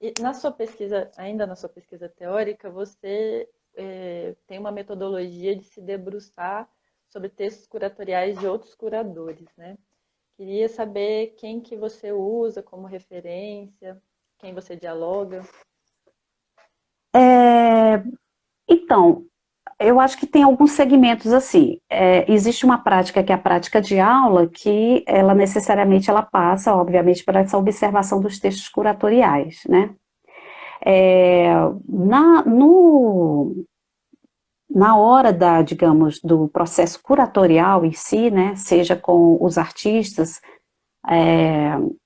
E na sua pesquisa, ainda na sua pesquisa teórica, você tem uma metodologia de se debruçar sobre textos curatoriais de outros curadores, né? Queria saber quem que você usa como referência, quem você dialoga. É, então, eu acho que tem alguns segmentos assim. Existe uma prática que é a prática de aula, que ela necessariamente ela passa, obviamente, por essa observação dos textos curatoriais, né? É, na, no, na hora da, digamos, do processo curatorial em si, né, seja com os artistas,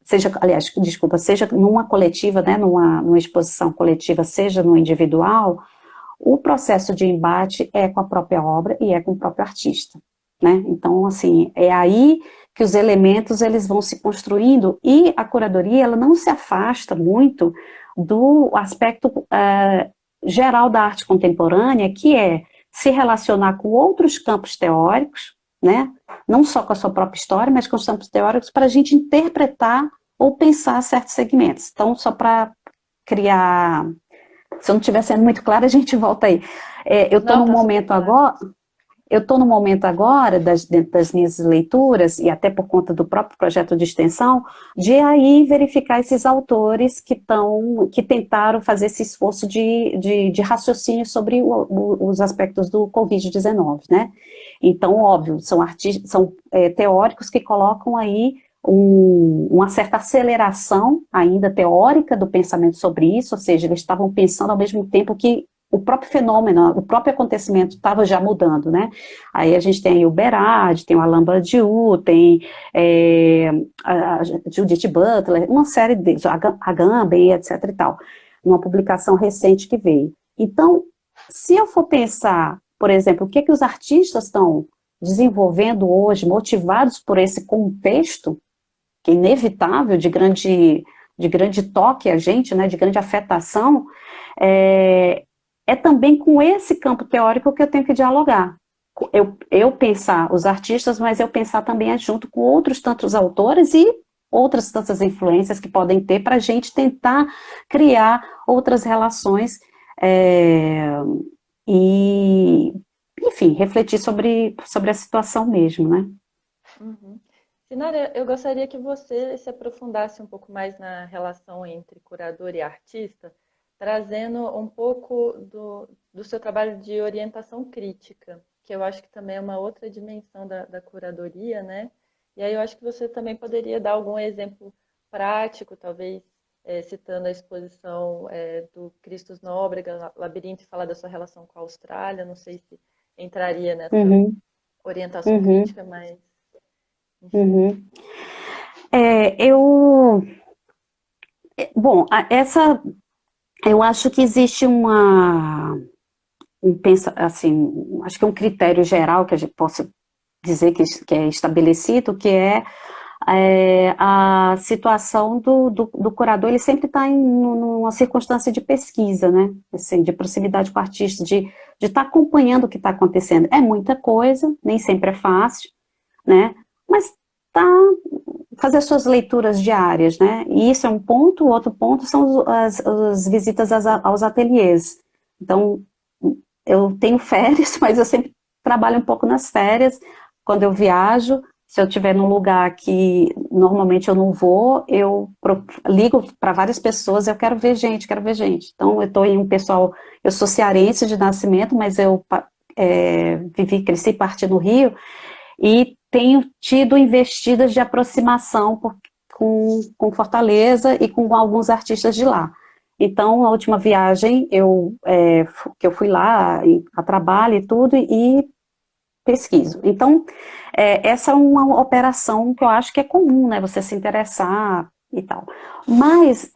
seja, aliás, desculpa, seja numa coletiva, né, numa exposição coletiva, seja no individual, o processo de embate é com a própria obra e é com o próprio artista, né? Então, assim, é aí que os elementos eles vão se construindo e a curadoria ela não se afasta muito do aspecto geral da arte contemporânea, que é se relacionar com outros campos teóricos, né? Não só com a sua própria história, mas com os campos teóricos para a gente interpretar ou pensar certos segmentos. Então, só para criar, se eu não estiver sendo muito clara, a gente volta aí. Eu estou Não, no tá super momento claro. agora, dentro das minhas leituras, e até por conta do próprio projeto de extensão, de aí verificar esses autores que tentaram fazer esse esforço de raciocínio sobre os aspectos do Covid-19, né? Então, óbvio, são artistas, são teóricos que colocam aí uma certa aceleração ainda teórica do pensamento sobre isso, ou seja, eles estavam pensando ao mesmo tempo que o próprio fenômeno, o próprio acontecimento estava já mudando, né? Aí a gente tem aí o Berard, tem o Alain Badiou, tem a Judith Butler, uma série deles, a Agamben, etc e tal, uma publicação recente que veio. Então, se eu for pensar, por exemplo, o que que os artistas estão desenvolvendo hoje, motivados por esse contexto, que é inevitável, de grande toque a gente, né, de grande afetação, é também com esse campo teórico que eu tenho que dialogar. Eu pensar os artistas, mas eu pensar também junto com outros tantos autores e outras tantas influências que podem ter para a gente tentar criar outras relações e, enfim, refletir sobre a situação mesmo, né? Uhum. Sinara, eu gostaria que você se aprofundasse um pouco mais na relação entre curador e artista, trazendo um pouco do seu trabalho de orientação crítica, que eu acho que também é uma outra dimensão da curadoria, né? E aí eu acho que você também poderia dar algum exemplo prático, talvez citando a exposição do Christus Nóbrega, Labirinto, e falar da sua relação com a Austrália. Não sei se entraria nessa Uhum, orientação uhum, crítica, mas enfim. uhum. Eu, bom, eu acho que existe assim, acho que um critério geral que a gente possa dizer que é estabelecido, que a situação do curador, ele sempre está em uma circunstância de pesquisa, né, assim, de proximidade com o artista, de estar acompanhando o que está acontecendo. É muita coisa, nem sempre é fácil, né, mas tá fazer suas leituras diárias, né? E isso é um ponto, o outro ponto são as visitas aos ateliês. Então, eu tenho férias, mas eu sempre trabalho um pouco nas férias. Quando eu viajo, se eu estiver num lugar que normalmente eu não vou, ligo para várias pessoas, eu quero ver gente, quero ver gente. Então, eu estou em um pessoal, eu sou cearense de nascimento, mas eu cresci parte no Rio, e tenho tido investidas de aproximação com Fortaleza e com alguns artistas de lá. Então, a última viagem que eu fui lá a trabalho e tudo, e pesquiso. Então, essa é uma operação que eu acho que é comum, né, você se interessar e tal. Mas,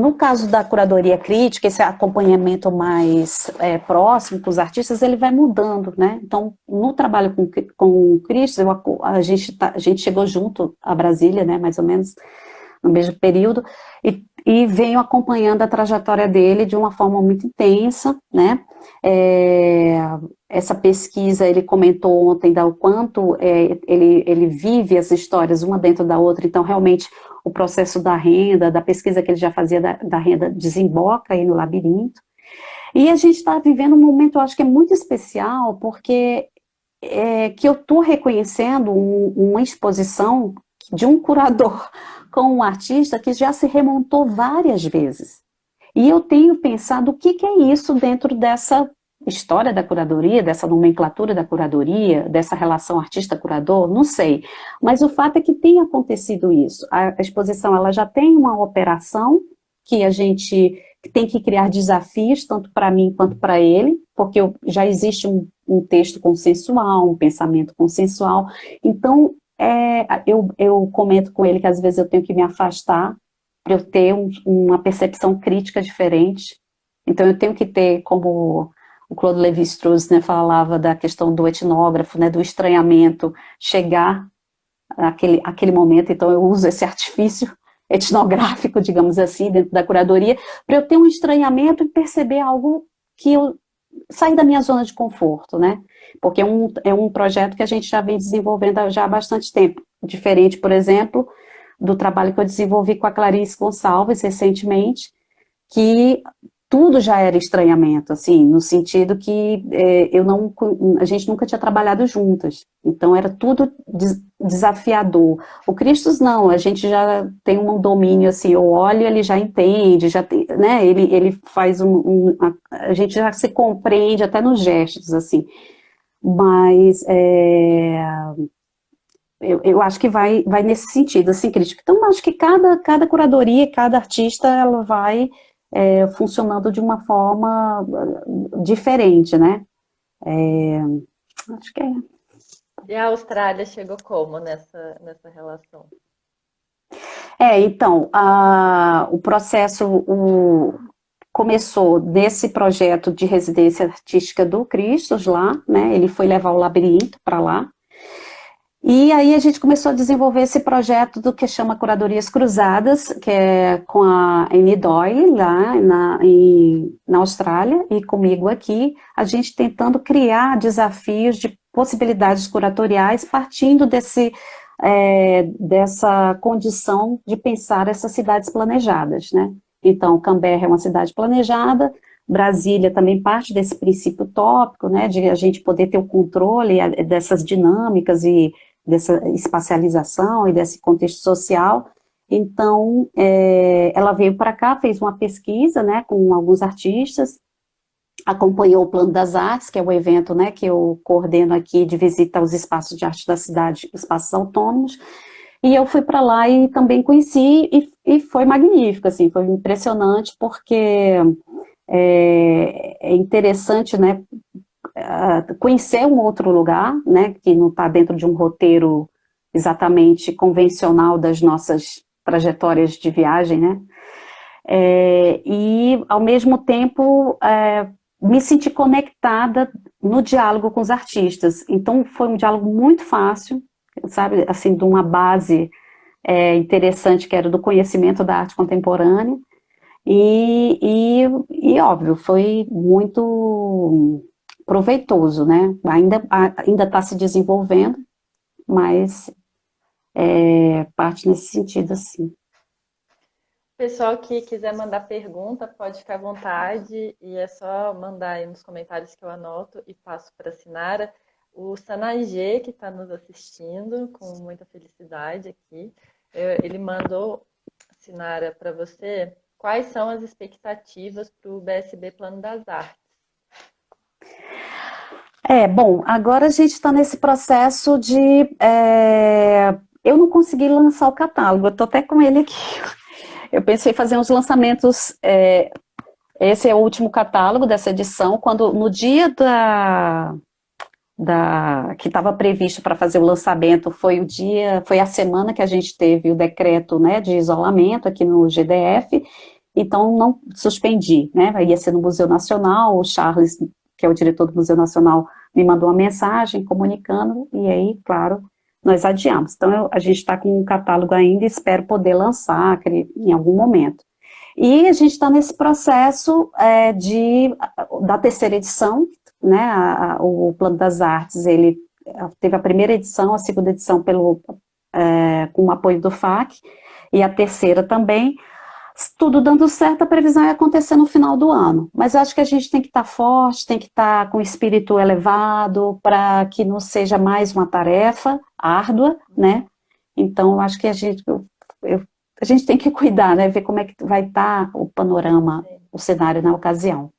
no caso da curadoria crítica, esse acompanhamento mais próximo com os artistas, ele vai mudando, né? Então, no trabalho com o Cristo, a gente chegou junto a Brasília, né, mais ou menos, no mesmo período, e venho acompanhando a trajetória dele de uma forma muito intensa, né? Essa pesquisa, ele comentou ontem o quanto ele vive as histórias uma dentro da outra, então realmente o processo da renda, da pesquisa que ele já fazia da renda, desemboca aí no Labirinto. E a gente está vivendo um momento, eu acho que é muito especial, porque que eu estou reconhecendo uma exposição de um curador com um artista que já se remontou várias vezes. E eu tenho pensado o que é isso dentro dessa história da curadoria, dessa nomenclatura da curadoria, dessa relação artista-curador, não sei. Mas o fato é que tem acontecido isso. A exposição ela já tem uma operação que a gente tem que criar desafios, tanto para mim quanto para ele, porque já existe um texto consensual, um pensamento consensual. Então, eu comento com ele que às vezes eu tenho que me afastar para eu ter uma percepção crítica diferente. Então, eu tenho que ter, como o Claude Lévi-Strauss, né, falava da questão do etnógrafo, né, do estranhamento, chegar àquele momento. Então, eu uso esse artifício etnográfico, digamos assim, dentro da curadoria, para eu ter um estranhamento e perceber algo que eu sair da minha zona de conforto, né? Porque é um projeto que a gente já vem desenvolvendo já há bastante tempo. Diferente, por exemplo, do trabalho que eu desenvolvi com a Clarice Gonçalves recentemente, que tudo já era estranhamento, assim, no sentido que a gente nunca tinha trabalhado juntas, então era tudo desafiador. O Christus não, a gente já tem um domínio, assim, eu olho, ele já entende, já tem, né, ele faz a gente já se compreende até nos gestos, assim, mas eu acho que vai nesse sentido, assim, crítico. Então, acho que cada curadoria, cada artista, ela vai funcionando de uma forma diferente, né? Acho que é. E a Austrália chegou como nessa relação? Então, o processo começou desse projeto de residência artística do Christos lá, né? Ele foi levar o Labirinto para lá. E aí a gente começou a desenvolver esse projeto do que chama Curadorias Cruzadas, que é com a Annie Doyle, lá na Austrália, e comigo aqui, a gente tentando criar desafios de possibilidades curatoriais, partindo dessa condição de pensar essas cidades planejadas, né? Então, Canberra é uma cidade planejada, Brasília também parte desse princípio utópico, né, de a gente poder ter o controle dessas dinâmicas e dessa espacialização e desse contexto social. Então, ela veio para cá, fez uma pesquisa, né, com alguns artistas, acompanhou o Plano das Artes, que é o evento, né, que eu coordeno aqui de visita aos espaços de arte da cidade, espaços autônomos, e eu fui para lá e também conheci, e foi magnífico, assim, foi impressionante, porque é interessante, né, conhecer um outro lugar, né, que não está dentro de um roteiro exatamente convencional das nossas trajetórias de viagem, né, e ao mesmo tempo me senti conectada no diálogo com os artistas. Então foi um diálogo muito fácil, sabe, assim, de uma base interessante que era do conhecimento da arte contemporânea, e óbvio, foi muito proveitoso, né? Ainda está se desenvolvendo, mas parte nesse sentido, assim. Pessoal que quiser mandar pergunta, pode ficar à vontade, e é só mandar aí nos comentários que eu anoto e passo para a Sinara. O Sanagê, que está nos assistindo, com muita felicidade aqui, ele mandou, Sinara, para você, quais são as expectativas para o BSB Plano das Artes? Bom, agora a gente está nesse processo de... eu não consegui lançar o catálogo, eu estou até com ele aqui. Eu pensei em fazer uns lançamentos, esse é o último catálogo dessa edição, quando no dia que estava previsto para fazer o lançamento, foi a semana que a gente teve o decreto, né, de isolamento aqui no GDF, então não suspendi, né, ia ser no Museu Nacional, o Charles, que é o diretor do Museu Nacional, me mandou uma mensagem comunicando, e aí, claro, nós adiamos. Então, a gente está com um catálogo ainda, espero poder lançar em algum momento. E a gente está nesse processo da terceira edição, né, o Plano das Artes, ele teve a primeira edição, a segunda edição com o apoio do FAC, E a terceira também, tudo dando certo, a previsão é acontecer no final do ano. Mas eu acho que a gente tem que estar forte, tem que estar com o espírito elevado, para que não seja mais uma tarefa árdua, né? Então, eu acho que a gente tem que cuidar, né? Ver como é que vai estar o panorama, o cenário na ocasião.